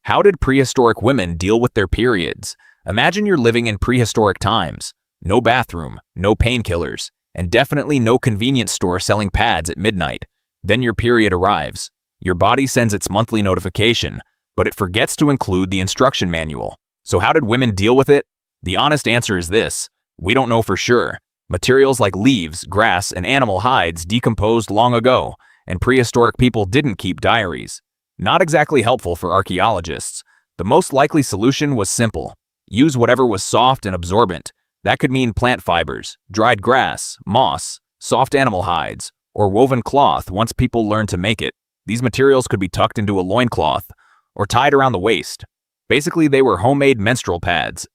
How did prehistoric women deal with their periods? Imagine you're living in prehistoric times. No bathroom, no painkillers, and definitely no convenience store selling pads at midnight. Then your period arrives. Your body sends its monthly notification, but it forgets to include the instruction manual. So how did women deal with it? The honest answer is this: we don't know for sure. Materials like leaves, grass, and animal hides decomposed long ago, and prehistoric people didn't keep diaries. Not exactly helpful for archaeologists. The most likely solution was simple: use whatever was soft and absorbent. That could mean plant fibers, dried grass, moss, soft animal hides, or woven cloth once people learned to make it. These materials could be tucked into a loincloth or tied around the waist. Basically, they were homemade menstrual pads.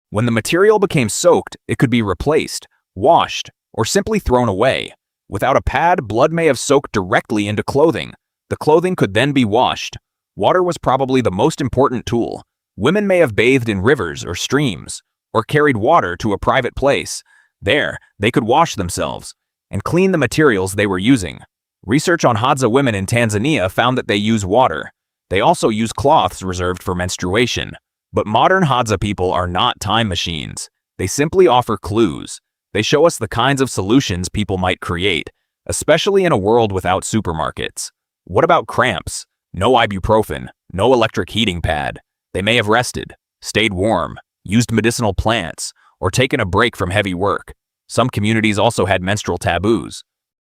When the material became soaked, it could be replaced, washed, or simply thrown away. Without a pad, blood may have soaked directly into clothing. The clothing could then be washed. Water was probably the most important tool. Women may have bathed in rivers or streams, or carried water to a private place. There, they could wash themselves and clean the materials they were using. Research on Hadza women in Tanzania found that they use water. They also use cloths reserved for menstruation. But modern Hadza people are not time machines. They simply offer clues. They show us the kinds of solutions people might create, especially in a world without supermarkets. What about cramps? No ibuprofen, no electric heating pad. They may have rested, stayed warm, used medicinal plants, or taken a break from heavy work. Some communities also had menstrual taboos.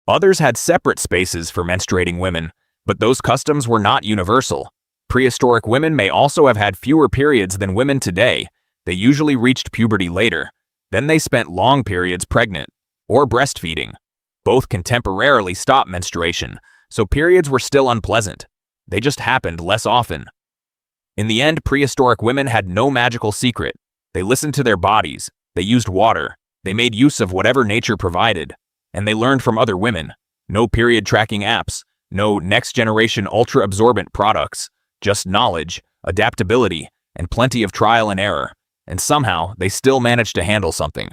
Others had separate spaces for menstruating women, but those customs were not universal. Prehistoric women may also have had fewer periods than women today. They usually reached puberty later. Then they spent long periods pregnant or breastfeeding. Both can temporarily stop menstruation, so periods were still unpleasant. They just happened less often. In the end, prehistoric women had no magical secret. They listened to their bodies, they used water, they made use of whatever nature provided, and they learned from other women. No period tracking apps, no next-generation ultra-absorbent products, just knowledge, adaptability, and plenty of trial and error. And somehow, they still managed to handle something.